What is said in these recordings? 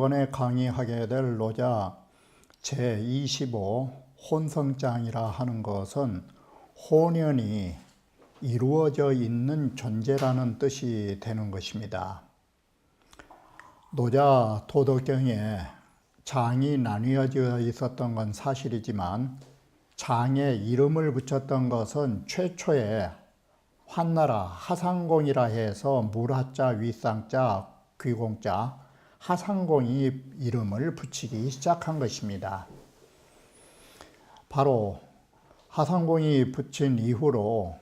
이번에 강의하게 될 노자 제25 혼성장이라 하는 것은 혼연이 이루어져 있는 존재라는 뜻이 되는 것입니다. 노자 도덕경에 장이 나뉘어져 있었던 건 사실이지만 장에 이름을 붙였던 것은 최초에 환나라 하상공이라 해서 물하자 윗상자 귀공자 하상공이 이름을 붙이기 시작한 것입니다. 바로 하상공이 붙인 이후로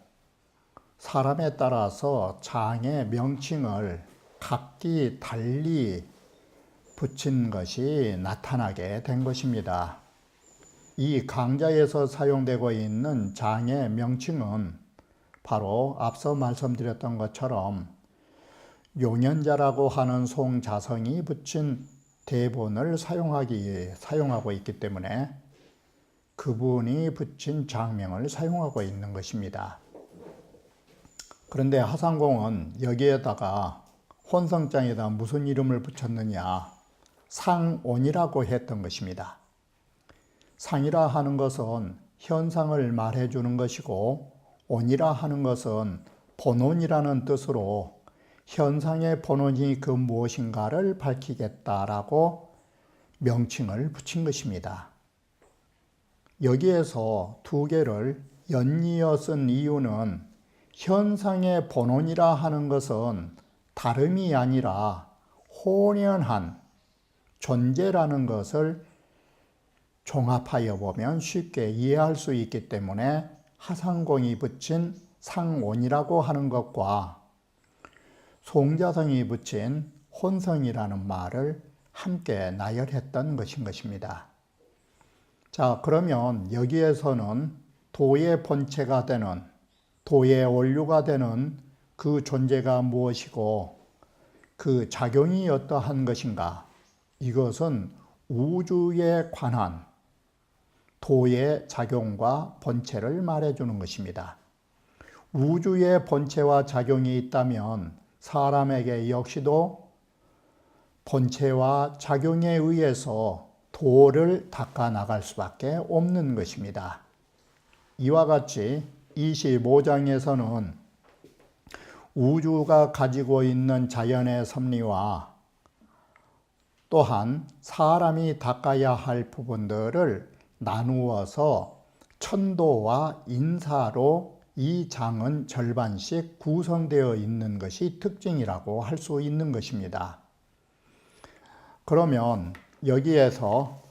사람에 따라서 장의 명칭을 각기 달리 붙인 것이 나타나게 된 것입니다. 이 강자에서 사용되고 있는 장의 명칭은 바로 앞서 말씀드렸던 것처럼 용현자라고 하는 송자성이 붙인 대본을 사용하고 있기 때문에 그분이 붙인 장명을 사용하고 있는 것입니다. 그런데 하상공은 여기에다가 혼성장에다 무슨 이름을 붙였느냐? 상온이라고 했던 것입니다. 상이라 하는 것은 현상을 말해주는 것이고 온이라 하는 것은 본온이라는 뜻으로 현상의 본원이 그 무엇인가를 밝히겠다라고 명칭을 붙인 것입니다. 여기에서 두 개를 연이어 쓴 이유는 현상의 본원이라 하는 것은 다름이 아니라 혼연한 존재라는 것을 종합하여 보면 쉽게 이해할 수 있기 때문에 하상공이 붙인 상온이라고 하는 것과 송자성이 붙인 혼성이라는 말을 함께 나열했던 것인 것입니다. 자, 그러면 여기에서는 도의 본체가 되는, 도의 원류가 되는 그 존재가 무엇이고 그 작용이 어떠한 것인가? 이것은 우주에 관한 도의 작용과 본체를 말해주는 것입니다. 우주의 본체와 작용이 있다면 사람에게 역시도 본체와 작용에 의해서 도를 닦아 나갈 수밖에 없는 것입니다. 이와 같이 25장에서는 우주가 가지고 있는 자연의 섭리와 또한 사람이 닦아야 할 부분들을 나누어서 천도와 인사로 이 장은 절반씩 구성되어 있는 것이 특징이라고 할 수 있는 것입니다. 그러면 여기에서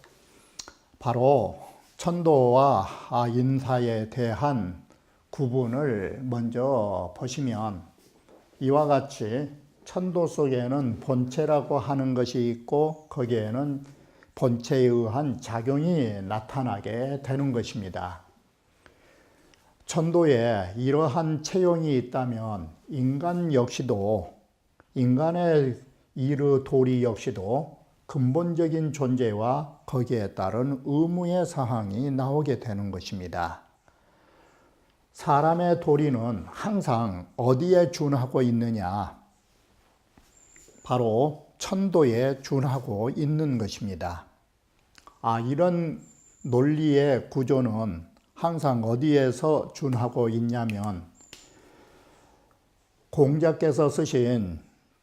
바로 천도와 인사에 대한 구분을 먼저 보시면 이와 같이 천도 속에는 본체라고 하는 것이 있고 거기에는 본체에 의한 작용이 나타나게 되는 것입니다. 천도에 이러한 체형이 있다면 인간 역시도 인간의 이르 도리 역시도 근본적인 존재와 거기에 따른 의무의 사항이 나오게 되는 것입니다. 사람의 도리는 항상 어디에 준하고 있느냐? 바로 천도에 준하고 있는 것입니다. 이런 논리의 구조는 항상 어디에서 준하고 있냐면 공자께서 쓰신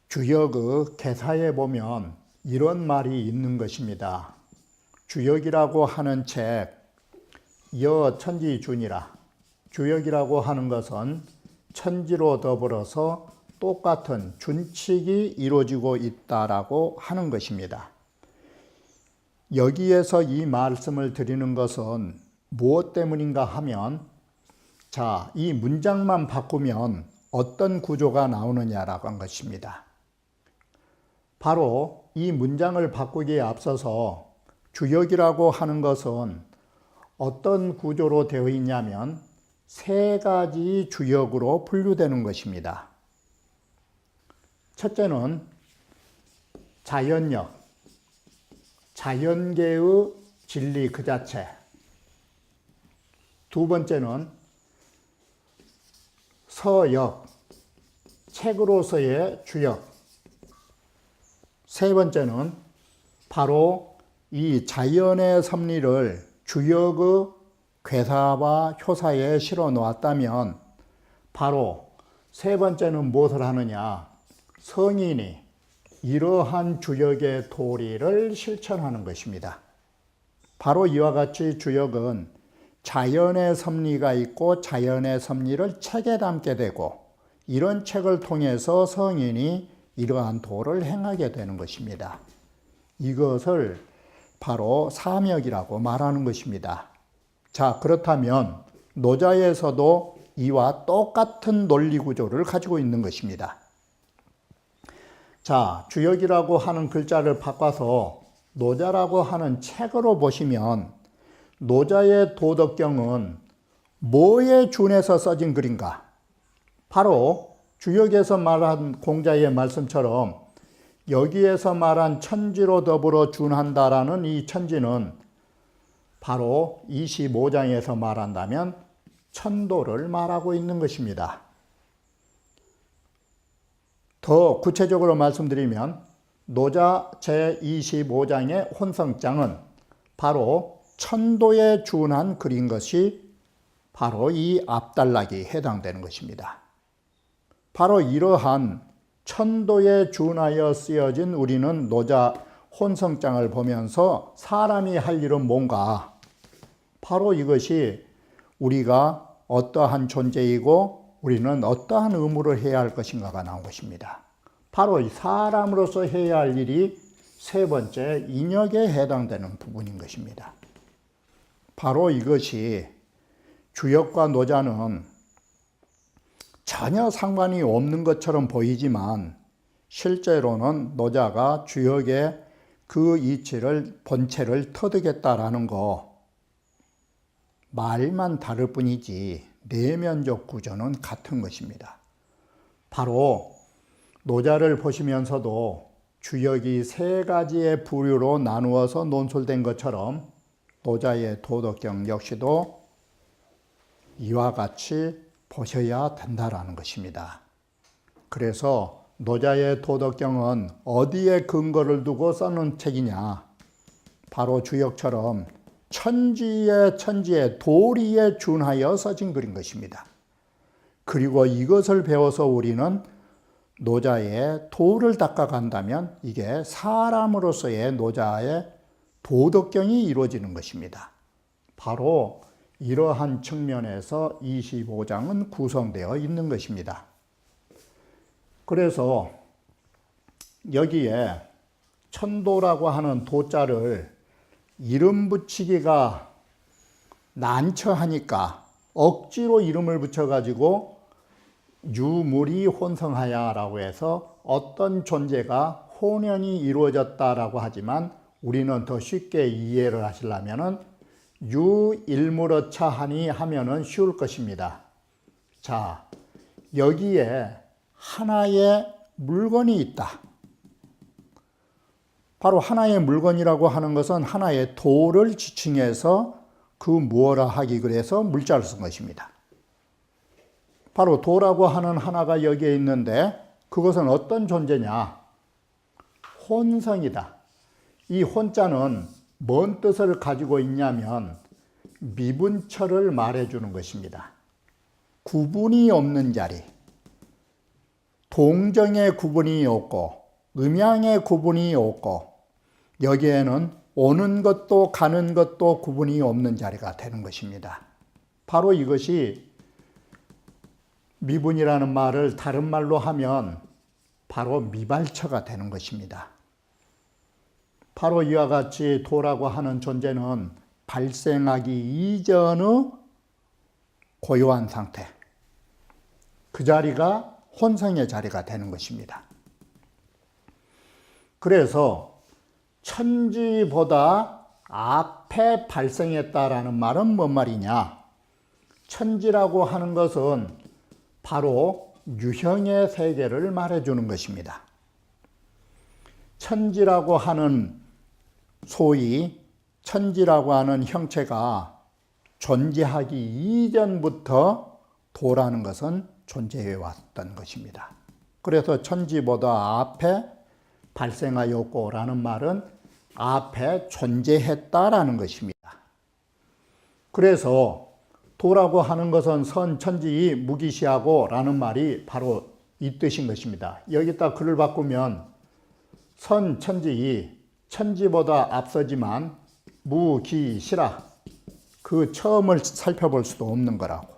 주역의 개사에 보면 이런 말이 있는 것입니다. 주역이라고 하는 책, 여천지준이라. 주역이라고 하는 것은 천지로 더불어서 똑같은 준칙이 이루어지고 있다라고 하는 것입니다. 여기에서 이 말씀을 드리는 것은 무엇 때문인가 하면 자, 이 문장만 바꾸면 어떤 구조가 나오느냐라고 한 것입니다. 바로 이 문장을 바꾸기에 앞서서 주역이라고 하는 것은 어떤 구조로 되어 있냐면 세 가지 주역으로 분류되는 것입니다. 첫째는 자연력, 자연계의 진리 그 자체. 두 번째는 서역, 책으로서의 주역. 세 번째는 바로 이 자연의 섭리를 주역의 괴사와 효사에 실어 놓았다면 바로 세 번째는 무엇을 하느냐? 성인이 이러한 주역의 도리를 실천하는 것입니다. 바로 이와 같이 주역은 자연의 섭리가 있고 자연의 섭리를 책에 담게 되고 이런 책을 통해서 성인이 이러한 도를 행하게 되는 것입니다. 이것을 바로 사명이라고 말하는 것입니다. 자, 그렇다면 노자에서도 이와 똑같은 논리 구조를 가지고 있는 것입니다. 자, 주역이라고 하는 글자를 바꿔서 노자라고 하는 책으로 보시면 노자의 도덕경은 뭐에 준해서 써진 글인가? 바로 주역에서 말한 공자의 말씀처럼 여기에서 말한 천지로 더불어 준한다라는 이 천지는 바로 25장에서 말한다면 천도를 말하고 있는 것입니다. 더 구체적으로 말씀드리면 노자 제25장의 혼성장은 바로 천도에 준한 글인 것이 바로 이 앞단락이 해당되는 것입니다. 바로 이러한 천도에 준하여 쓰여진 우리는 노자 혼성장을 보면서 사람이 할 일은 뭔가? 바로 이것이 우리가 어떠한 존재이고 우리는 어떠한 의무를 해야 할 것인가가 나온 것입니다. 바로 사람으로서 해야 할 일이 세 번째 인역에 해당되는 부분인 것입니다. 바로 이것이 주역과 노자는 전혀 상관이 없는 것처럼 보이지만 실제로는 노자가 주역의 그 이치를 본체를 터득했다라는 거 말만 다를 뿐이지 내면적 구조는 같은 것입니다. 바로 노자를 보시면서도 주역이 세 가지의 부류로 나누어서 논술된 것처럼 노자의 도덕경 역시도 이와 같이 보셔야 된다라는 것입니다. 그래서 노자의 도덕경은 어디에 근거를 두고 써놓은 책이냐? 바로 주역처럼 천지의 도리에 준하여 써진 글인 것입니다. 그리고 이것을 배워서 우리는 노자의 도를 닦아간다면 이게 사람으로서의 노자의 도덕경이 이루어지는 것입니다. 바로 이러한 측면에서 25장은 구성되어 있는 것입니다. 그래서 여기에 천도라고 하는 도자를 이름 붙이기가 난처하니까 억지로 이름을 붙여가지고 유물이 혼성하야라고 해서 어떤 존재가 혼연이 이루어졌다라고 하지만 우리는 더 쉽게 이해를 하시려면은 유일물어차 하니 하면은 쉬울 것입니다. 자, 여기에 하나의 물건이 있다. 바로 하나의 물건이라고 하는 것은 하나의 도를 지칭해서 그 무엇라 하기 그래서 물자를 쓴 것입니다. 바로 도라고 하는 하나가 여기에 있는데 그것은 어떤 존재냐? 혼성이다. 이 혼자는 뭔 뜻을 가지고 있냐면 미분처를 말해주는 것입니다. 구분이 없는 자리, 동정의 구분이 없고 음양의 구분이 없고 여기에는 오는 것도 가는 것도 구분이 없는 자리가 되는 것입니다. 바로 이것이 미분이라는 말을 다른 말로 하면 바로 미발처가 되는 것입니다. 바로 이와 같이 도라고 하는 존재는 발생하기 이전의 고요한 상태, 그 자리가 혼성의 자리가 되는 것입니다. 그래서 천지보다 앞에 발생했다라는 말은 뭔 말이냐? 천지라고 하는 것은 바로 유형의 세계를 말해주는 것입니다. 천지라고 하는 소위 천지라고 하는 형체가 존재하기 이전부터 도라는 것은 존재해 왔던 것입니다. 그래서 천지보다 앞에 발생하였고라는 말은 앞에 존재했다라는 것입니다. 그래서 도라고 하는 것은 선천지 무기시하고 라는 말이 바로 이 뜻인 것입니다. 여기다 글을 바꾸면 선천지, 천지보다 앞서지만 무기시라, 그 처음을 살펴볼 수도 없는 거라고.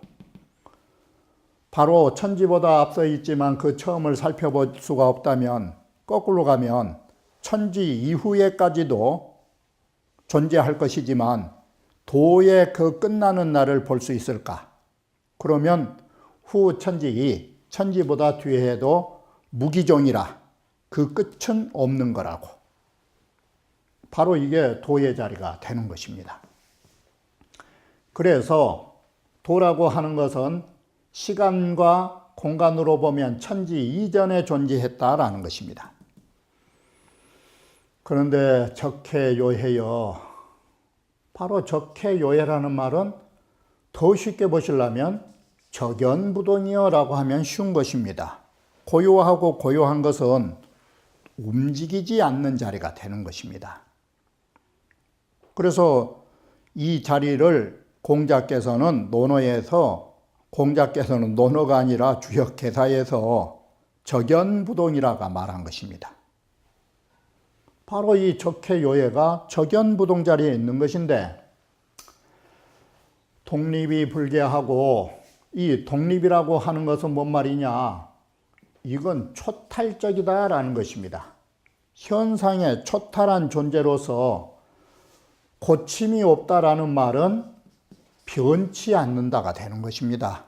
바로 천지보다 앞서 있지만 그 처음을 살펴볼 수가 없다면 거꾸로 가면 천지 이후에까지도 존재할 것이지만 도의 그 끝나는 날을 볼 수 있을까? 그러면 후 천지, 천지보다 뒤에 해도 무기종이라 그 끝은 없는 거라고. 바로 이게 도의 자리가 되는 것입니다. 그래서 도라고 하는 것은 시간과 공간으로 보면 천지 이전에 존재했다라는 것입니다. 그런데 적해요해요. 바로 적해요해라는 말은 더 쉽게 보시려면 적연부동이여라고 하면 쉬운 것입니다. 고요하고 고요한 것은 움직이지 않는 자리가 되는 것입니다. 그래서 이 자리를 공자께서는 논어가 아니라 주역개사에서 적연부동이라고 말한 것입니다. 바로 이 적해요해가 적연부동 자리에 있는 것인데, 독립이 불개하고 이 독립이라고 하는 것은 뭔 말이냐? 이건 초탈적이다라는 것입니다. 현상의 초탈한 존재로서 고침이 없다라는 말은 변치 않는다가 되는 것입니다.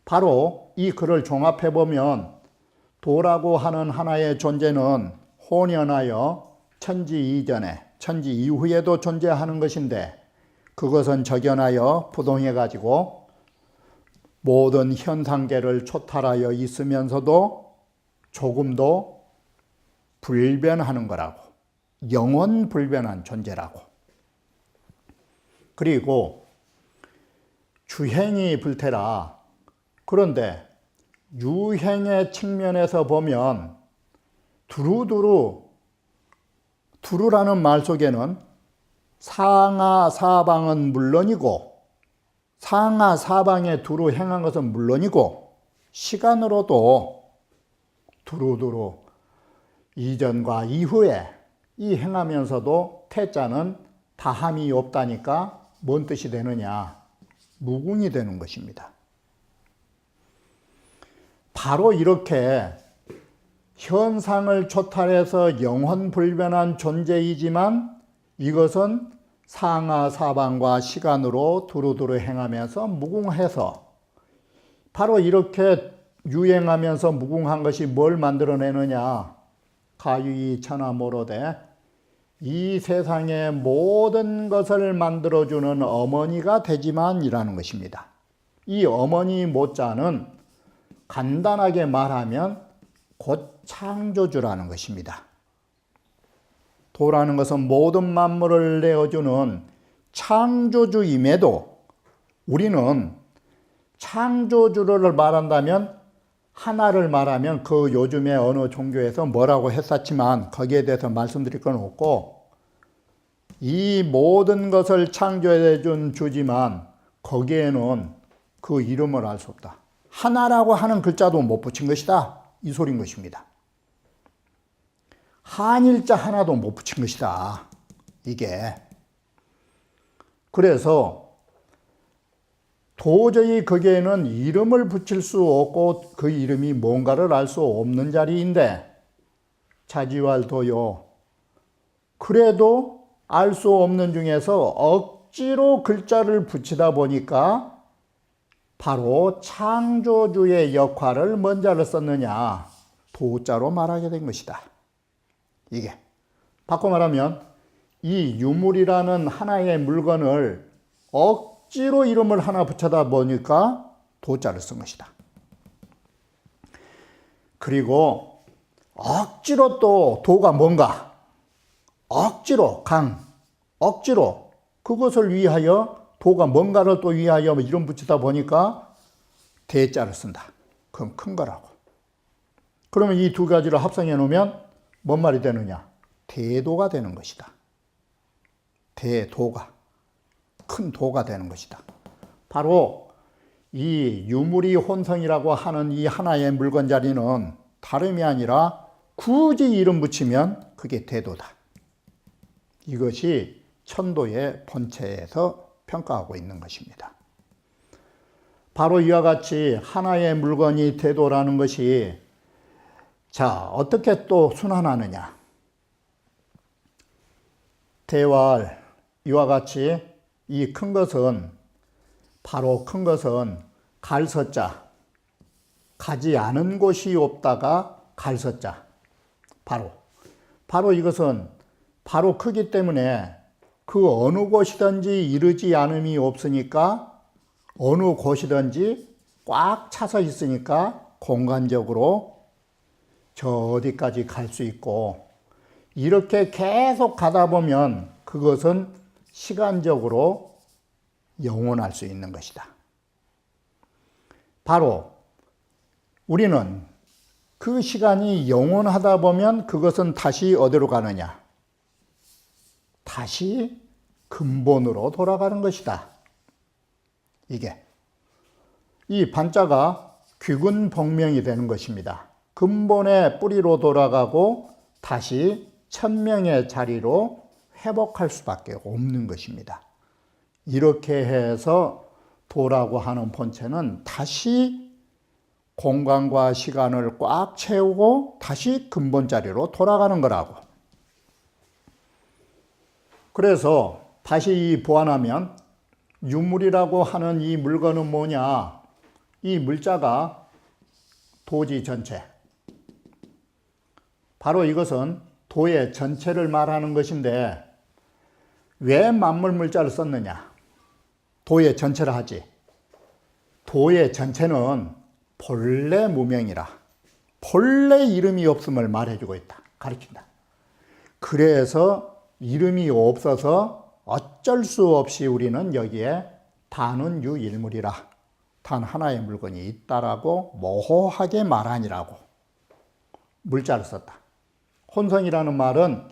바로 이 글을 종합해 보면 도라고 하는 하나의 존재는 혼연하여 천지 이전에, 천지 이후에도 존재하는 것인데, 그것은 적연하여 부동해 가지고 모든 현상계를 초탈하여 있으면서도 조금도 불변하는 거라고. 영원 불변한 존재라고. 그리고 주행이 불태라. 그런데 유행의 측면에서 보면 두루라는 말 속에는 상하 사방은 물론이고, 상하 사방에 두루 행한 것은 물론이고, 시간으로도 두루두루 이전과 이후에 이 행하면서도 태자는 다함이 없다니까 뭔 뜻이 되느냐? 무궁이 되는 것입니다. 바로 이렇게 현상을 초탈해서 영원불변한 존재이지만 이것은 상하사방과 시간으로 두루두루 행하면서 무궁해서, 바로 이렇게 유행하면서 무궁한 것이 뭘 만들어내느냐? 가유이 천하모로되 이 세상의 모든 것을 만들어주는 어머니가 되지만 이라는 것입니다. 이 어머니 모자는 간단하게 말하면 곧 창조주라는 것입니다. 도라는 것은 모든 만물을 내어주는 창조주임에도 우리는 창조주를 말한다면, 하나를 말하면 그 요즘에 어느 종교에서 뭐라고 했었지만 거기에 대해서 말씀드릴 건 없고, 이 모든 것을 창조해 준 주지만 거기에는 그 이름을 알 수 없다. 하나라고 하는 글자도 못 붙인 것이다. 이 소리인 것입니다. 한일자 하나도 못 붙인 것이다. 이게. 그래서 도저히 거기에는 이름을 붙일 수 없고 그 이름이 뭔가를 알 수 없는 자리인데, 자지왈도요. 그래도 알 수 없는 중에서 억지로 글자를 붙이다 보니까 바로 창조주의 역할을 뭔자를 썼느냐? 도자로 말하게 된 것이다. 이게. 바꿔 말하면 이 유물이라는 하나의 물건을 억지로 이름을 하나 붙여다 보니까 도자를 쓴 것이다. 그리고 억지로 또 도가 뭔가, 억지로 억지로 그것을 위하여, 도가 뭔가를 또 위하여 이름 붙이다 보니까 대자를 쓴다. 그럼 큰 거라고. 그러면 이 두 가지를 합성해 놓으면 뭔 말이 되느냐? 대도가 되는 것이다. 대도가, 큰 도가 되는 것이다. 바로 이 유무리 혼성이라고 하는 이 하나의 물건 자리는 다름이 아니라 굳이 이름 붙이면 그게 대도다. 이것이 천도의 본체에서 평가하고 있는 것입니다. 바로 이와 같이 하나의 물건이 대도라는 것이, 자, 어떻게 또 순환하느냐? 대왈, 이와 같이 이 큰 것은, 바로 큰 것은 갈서자, 가지 않은 곳이 없다가 갈서자. 바로 이것은 바로 크기 때문에 그 어느 곳이든지 이르지 않음이 없으니까, 어느 곳이든지 꽉 차서 있으니까 공간적으로 저 어디까지 갈 수 있고, 이렇게 계속 가다 보면 그것은 시간적으로 영원할 수 있는 것이다. 바로 우리는 그 시간이 영원하다 보면 그것은 다시 어디로 가느냐? 다시 근본으로 돌아가는 것이다. 이게 이 반자가 귀근복명이 되는 것입니다. 근본의 뿌리로 돌아가고 다시 천명의 자리로 회복할 수밖에 없는 것입니다. 이렇게 해서 도라고 하는 본체는 다시 공간과 시간을 꽉 채우고 다시 근본 자리로 돌아가는 거라고. 그래서 다시 보완하면 유물이라고 하는 이 물건은 뭐냐? 이 물자가 도지 전체. 바로 이것은 도의 전체를 말하는 것인데, 왜 만물 물자를 썼느냐? 도의 전체를 하지. 도의 전체는 본래 무명이라, 본래 이름이 없음을 말해주고 있다. 가르친다. 그래서 이름이 없어서 어쩔 수 없이 우리는 여기에 단은 유일물이라, 단 하나의 물건이 있다라고 모호하게 말하니라고 물자를 썼다. 혼성이라는 말은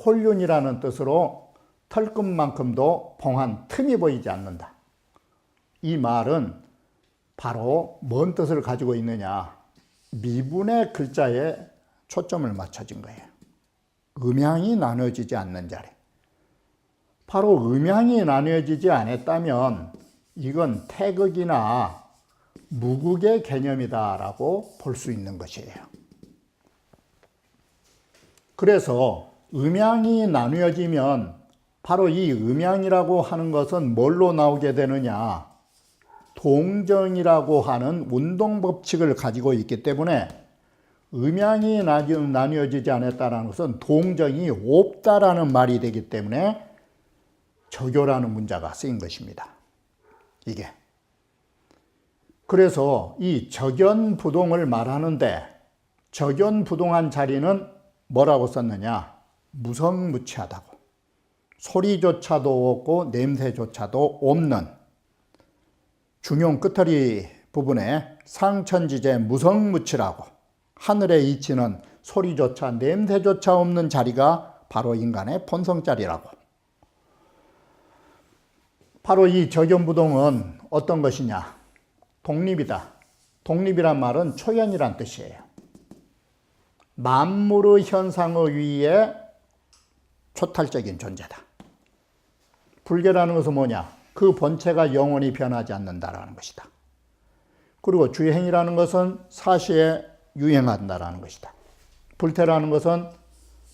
혼륜이라는 뜻으로 털끝만큼도 봉한 틈이 보이지 않는다. 이 말은 바로 뭔 뜻을 가지고 있느냐? 미분의 글자에 초점을 맞춰진 거예요. 음양이 나눠지지 않는 자리. 바로 음양이 나눠지지 않았다면 이건 태극이나 무극의 개념이다라고 볼 수 있는 것이에요. 그래서 음양이 나누어지면 바로 이 음양이라고 하는 것은 뭘로 나오게 되느냐? 동정이라고 하는 운동 법칙을 가지고 있기 때문에 음양이 나뉘어지지 않았다는 것은 동정이 없다라는 말이 되기 때문에 저교라는 문자가 쓰인 것입니다. 이게. 그래서 이 적연부동을 말하는데, 적연부동한 자리는 뭐라고 썼느냐? 무성무취하다고. 소리조차도 없고 냄새조차도 없는 중용 끝허리 부분에 상천지제 무성무취라고, 하늘에 이치는 소리조차 냄새조차 없는 자리가 바로 인간의 본성자리라고. 바로 이 적연부동은 어떤 것이냐? 독립이다. 독립이란 말은 초연이란 뜻이에요. 만물의 현상의 위에 초탈적인 존재다. 불교라는 것은 뭐냐? 그 본체가 영원히 변하지 않는다라는 것이다. 그리고 주행이라는 것은 사시에 유행한다라는 것이다. 불태라는 것은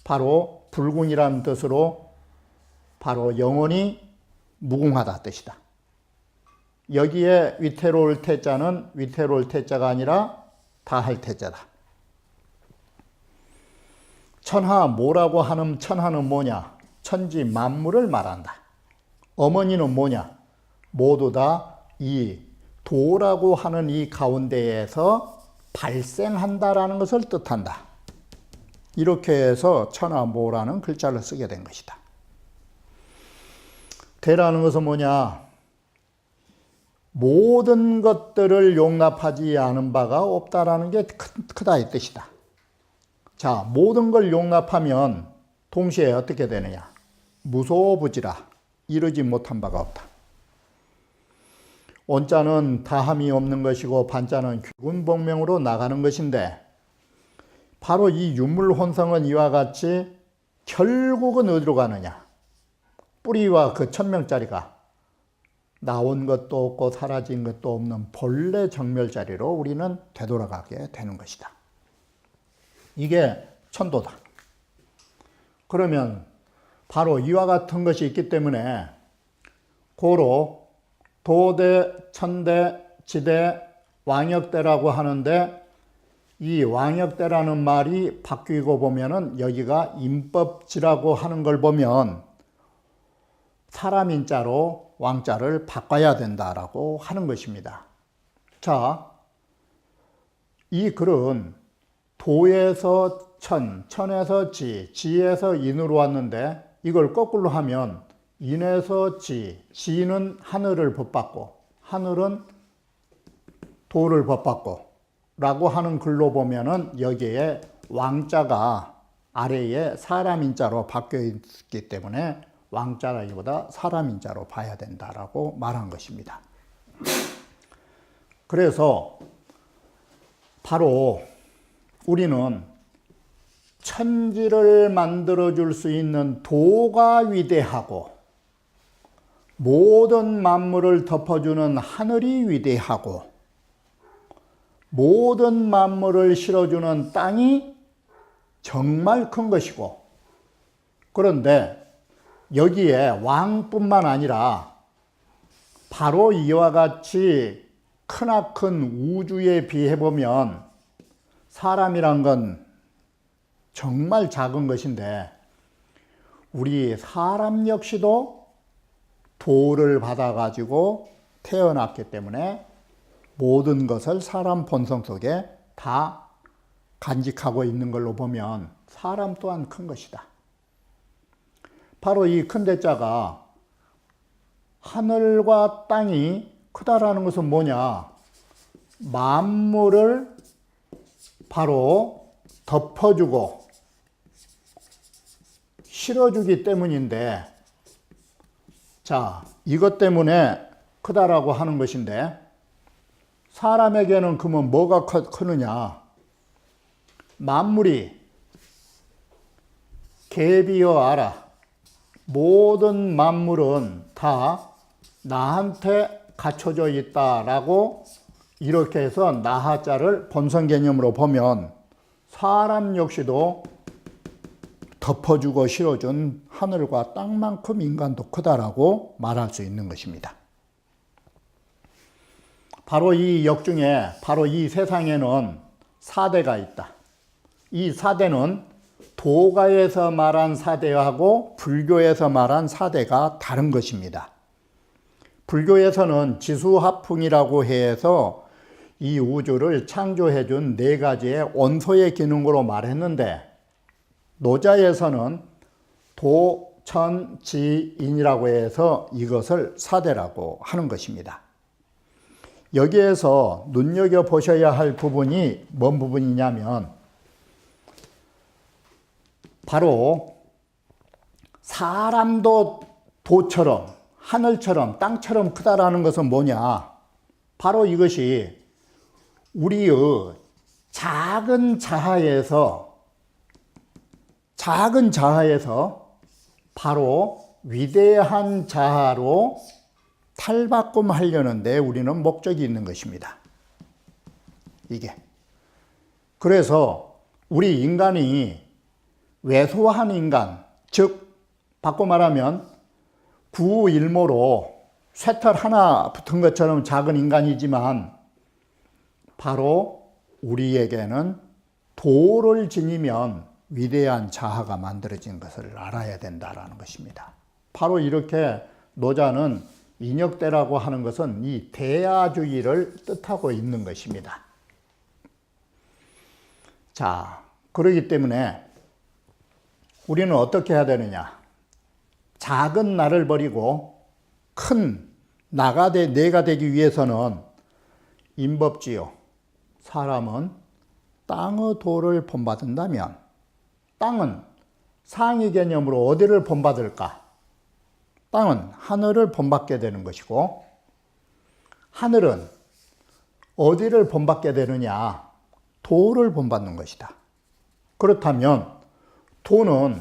바로 불궁이라는 뜻으로 바로 영원히 무궁하다 뜻이다. 여기에 위태로울 태자는 위태로울 태자가 아니라 다할 태자다. 천하 뭐라고 하는 천하는 뭐냐? 천지 만물을 말한다. 어머니는 뭐냐? 모두 다 이 도라고 하는 이 가운데에서 발생한다라는 것을 뜻한다. 이렇게 해서 천하모라는 글자를 쓰게 된 것이다. 대라는 것은 뭐냐? 모든 것들을 용납하지 않은 바가 없다라는 게 크다 이 뜻이다. 자, 모든 걸 용납하면 동시에 어떻게 되느냐? 무소부지라, 이루지 못한 바가 없다. 원자는 다함이 없는 것이고 반자는 귀군복명으로 나가는 것인데, 바로 이 유물혼성은 이와 같이 결국은 어디로 가느냐? 뿌리와 그 천명자리가 나온 것도 없고 사라진 것도 없는 본래 정멸자리로 우리는 되돌아가게 되는 것이다. 이게 천도다. 그러면 바로 이와 같은 것이 있기 때문에 고로 도대, 천대, 지대, 왕역대라고 하는데, 이 왕역대라는 말이 바뀌고 보면은 여기가 임법지라고 하는 걸 보면 사람인자로 왕자를 바꿔야 된다라고 하는 것입니다. 자, 이 글은 도에서 천, 천에서 지, 지에서 인으로 왔는데, 이걸 거꾸로 하면 인에서 지, 지는 하늘을 법받고 하늘은 도를 법받고 라고 하는 글로 보면은 여기에 왕자가 아래에 사람인자로 바뀌어 있기 때문에 왕자라기보다 사람인자로 봐야 된다라고 말한 것입니다. 그래서 바로 우리는 천지를 만들어 줄 수 있는 도가 위대하고 모든 만물을 덮어주는 하늘이 위대하고 모든 만물을 실어주는 땅이 정말 큰 것이고, 그런데 여기에 왕뿐만 아니라 바로 이와 같이 크나큰 우주에 비해 보면 사람이란 건 정말 작은 것인데, 우리 사람 역시도 도를 받아가지고 태어났기 때문에 모든 것을 사람 본성 속에 다 간직하고 있는 걸로 보면 사람 또한 큰 것이다. 바로 이 큰 대자가 하늘과 땅이 크다라는 것은 뭐냐? 만물을 바로 덮어주고 실어주기 때문인데, 자, 이것 때문에 크다라고 하는 것인데, 사람에게는 그러면 뭐가 크느냐? 만물이 개비어 알아. 모든 만물은 다 나한테 갖춰져 있다라고 이렇게 해서 나하자를 본성 개념으로 보면 사람 역시도 덮어주고 실어준 하늘과 땅만큼 인간도 크다라고 말할 수 있는 것입니다. 바로 이 역중에, 바로 이 세상에는 사대가 있다. 이 사대는 도가에서 말한 사대하고 불교에서 말한 사대가 다른 것입니다. 불교에서는 지수화풍이라고 해서 이 우주를 창조해 준 네 가지의 원소의 기능으로 말했는데, 노자에서는 도, 천, 지, 인이라고 해서 이것을 사대라고 하는 것입니다. 여기에서 눈여겨보셔야 할 부분이 뭔 부분이냐면, 바로 사람도 도처럼 하늘처럼 땅처럼 크다라는 것은 뭐냐? 바로 이것이 우리의 작은 자아에서 바로 위대한 자아로 탈바꿈하려는데 우리는 목적이 있는 것입니다. 이게. 그래서 우리 인간이 왜소한 인간, 즉 바꿔 말하면 구일모로 쇠털 하나 붙은 것처럼 작은 인간이지만, 바로 우리에게는 도를 지니면 위대한 자아가 만들어진 것을 알아야 된다라는 것입니다. 바로 이렇게 노자는 인역대라고 하는 것은 이 대야주의를 뜻하고 있는 것입니다. 자, 그렇기 때문에 우리는 어떻게 해야 되느냐? 작은 나를 버리고 큰 내가 되기 위해서는 임법지요. 사람은 땅의 도를 본받는다면 땅은 상위 개념으로 어디를 본받을까? 땅은 하늘을 본받게 되는 것이고 하늘은 어디를 본받게 되느냐? 도를 본받는 것이다. 그렇다면 도는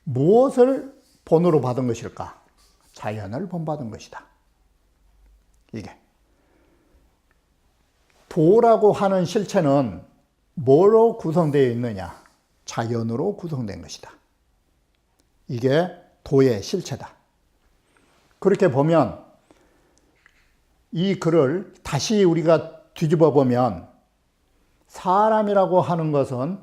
무엇을 본으로 받은 것일까? 자연을 본받은 것이다. 이게 도라고 하는 실체는 뭐로 구성되어 있느냐? 자연으로 구성된 것이다. 이게 도의 실체다. 그렇게 보면 이 글을 다시 우리가 뒤집어 보면 사람이라고 하는 것은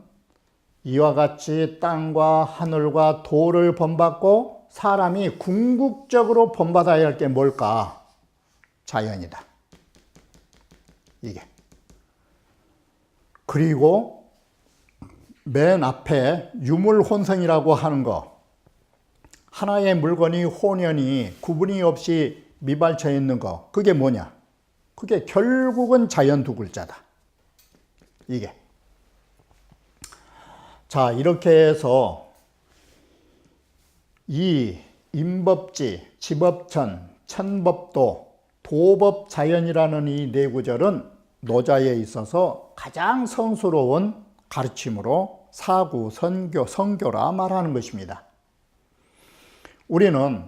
이와 같이 땅과 하늘과 도를 본받고 사람이 궁극적으로 본받아야 할 게 뭘까? 자연이다. 이게. 그리고 맨 앞에 유물혼성이라고 하는 거, 하나의 물건이 혼연히 구분이 없이 미발쳐 있는 거, 그게 뭐냐? 그게 결국은 자연 두 글자다. 이게. 자, 이렇게 해서 이 임법지, 지법천, 천법도, 도법자연이라는 이 네 구절은 노자에 있어서 가장 성스러운 가르침으로 사구, 성교라 말하는 것입니다. 우리는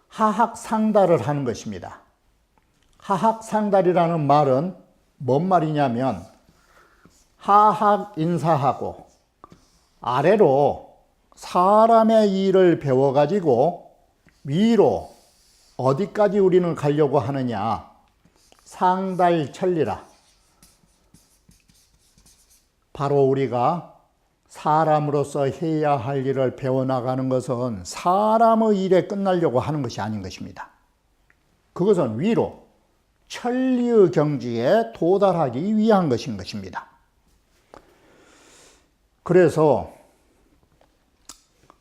하학상달을 하는 것입니다. 하학상달이라는 말은 뭔 말이냐면 하학 인사하고 아래로 사람의 일을 배워가지고 위로 어디까지 우리는 가려고 하느냐? 상달천리라. 바로 우리가 사람으로서 해야 할 일을 배워나가는 것은 사람의 일에 끝나려고 하는 것이 아닌 것입니다. 그것은 위로 천리의 경지에 도달하기 위한 것인 것입니다. 그래서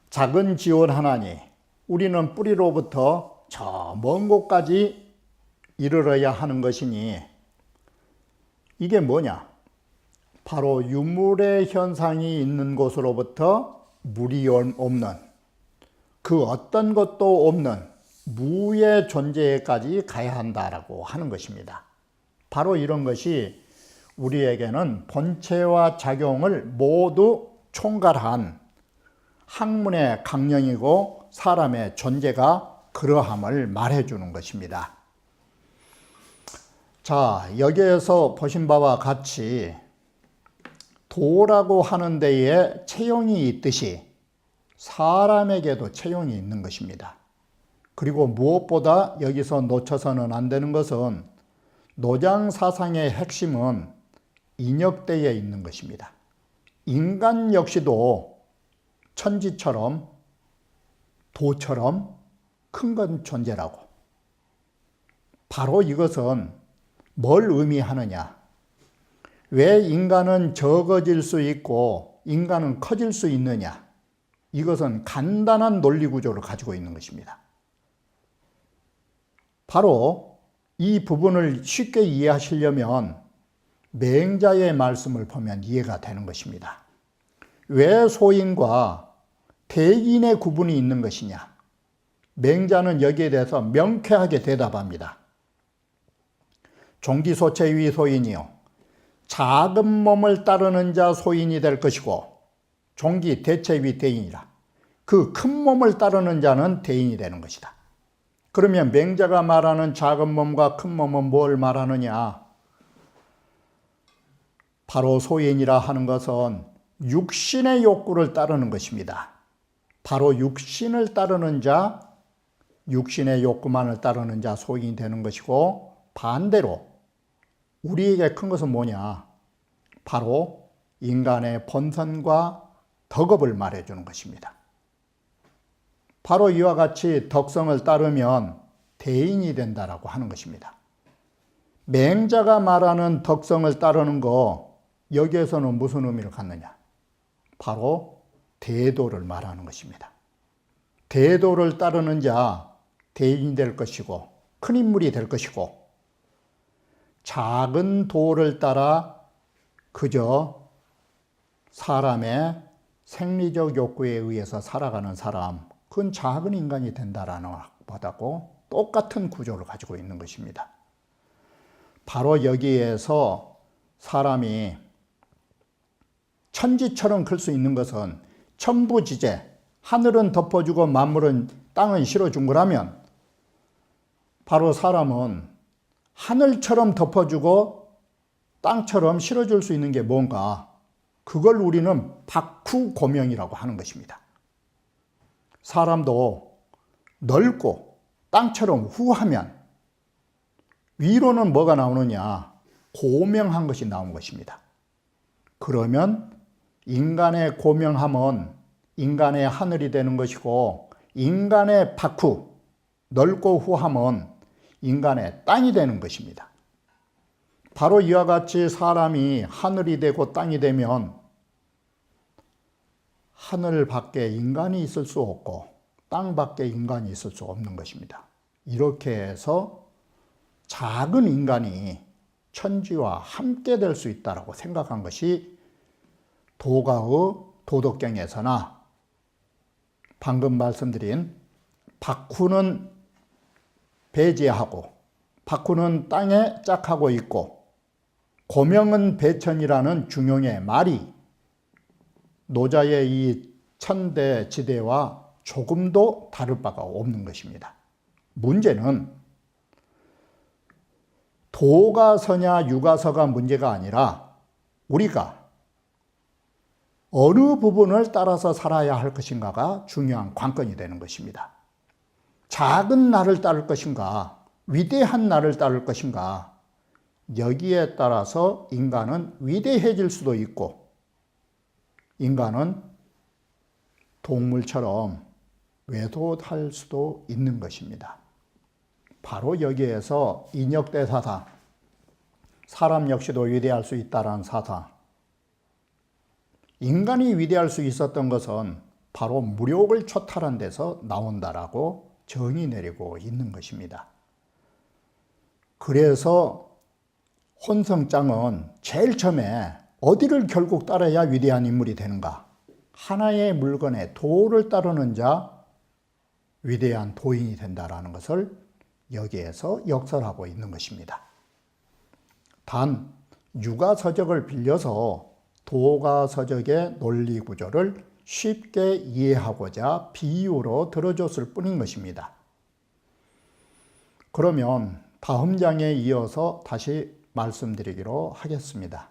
작은 지원 하나니 우리는 뿌리로부터 저 먼 곳까지 이르러야 하는 것이니 이게 뭐냐? 바로 유물의 현상이 있는 곳으로부터 물이 없는 그 어떤 것도 없는 무의 존재까지 가야 한다라고 하는 것입니다. 바로 이런 것이 우리에게는 본체와 작용을 모두 총괄한 학문의 강령이고 사람의 존재가 그러함을 말해주는 것입니다. 자, 여기에서 보신 바와 같이 도라고 하는 데에 체형이 있듯이 사람에게도 체형이 있는 것입니다. 그리고 무엇보다 여기서 놓쳐서는 안 되는 것은 노장 사상의 핵심은 인역대에 있는 것입니다. 인간 역시도 천지처럼 도처럼 큰 건 존재라고. 바로 이것은 뭘 의미하느냐? 왜 인간은 적어질 수 있고 인간은 커질 수 있느냐? 이것은 간단한 논리 구조를 가지고 있는 것입니다. 바로 이 부분을 쉽게 이해하시려면 맹자의 말씀을 보면 이해가 되는 것입니다. 왜 소인과 대인의 구분이 있는 것이냐? 맹자는 여기에 대해서 명쾌하게 대답합니다. 종기소체위 소인이요. 작은 몸을 따르는 자 소인이 될 것이고 종기 대체위 대인이라. 그 큰 몸을 따르는 자는 대인이 되는 것이다. 그러면 맹자가 말하는 작은 몸과 큰 몸은 뭘 말하느냐? 바로 소인이라 하는 것은 육신의 욕구를 따르는 것입니다. 바로 육신을 따르는 자, 육신의 욕구만을 따르는 자 소인이 되는 것이고 반대로 우리에게 큰 것은 뭐냐? 바로 인간의 본성과 덕업을 말해주는 것입니다. 바로 이와 같이 덕성을 따르면 대인이 된다라고 하는 것입니다. 맹자가 말하는 덕성을 따르는 거, 여기에서는 무슨 의미를 갖느냐? 바로 대도를 말하는 것입니다. 대도를 따르는 자, 대인이 될 것이고 큰 인물이 될 것이고, 작은 도를 따라 그저 사람의 생리적 욕구에 의해서 살아가는 사람, 그건 작은 인간이 된다라는 것보다고 똑같은 구조를 가지고 있는 것입니다. 바로 여기에서 사람이 천지처럼 클 수 있는 것은 천부지재, 하늘은 덮어주고 만물은 땅은 실어준 거라면, 바로 사람은 하늘처럼 덮어주고 땅처럼 실어줄 수 있는 게 뭔가, 그걸 우리는 박후고명이라고 하는 것입니다. 사람도 넓고 땅처럼 후하면 위로는 뭐가 나오느냐? 고명한 것이 나온 것입니다. 그러면 인간의 고명함은 인간의 하늘이 되는 것이고, 인간의 박후, 넓고 후함은 인간의 땅이 되는 것입니다. 바로 이와 같이 사람이 하늘이 되고 땅이 되면 하늘 밖에 인간이 있을 수 없고 땅 밖에 인간이 있을 수 없는 것입니다. 이렇게 해서 작은 인간이 천지와 함께 될 수 있다고 생각한 것이 도가의 도덕경에서나 방금 말씀드린 박후는 배제하고 박후는 땅에 짝하고 있고 고명은 배천이라는 중용의 말이 노자의 이 천대지대와 조금도 다를 바가 없는 것입니다. 문제는 도가 서냐 유가 서가 문제가 아니라 우리가 어느 부분을 따라서 살아야 할 것인가가 중요한 관건이 되는 것입니다. 작은 나를 따를 것인가, 위대한 나를 따를 것인가, 여기에 따라서 인간은 위대해질 수도 있고 인간은 동물처럼 외도할 수도 있는 것입니다. 바로 여기에서 인혁대사상, 사람 역시도 위대할 수 있다는 사상, 인간이 위대할 수 있었던 것은 바로 무력을 초탈한 데서 나온다라고 정의 내리고 있는 것입니다. 그래서 혼성장은 제일 처음에 어디를 결국 따라야 위대한 인물이 되는가? 하나의 물건의 도를 따르는 자, 위대한 도인이 된다라는 것을 여기에서 역설하고 있는 것입니다. 단 유가서적을 빌려서 도가서적의 논리 구조를 쉽게 이해하고자 비유로 들어줬을 뿐인 것입니다. 그러면 다음 장에 이어서 다시 말씀드리기로 하겠습니다.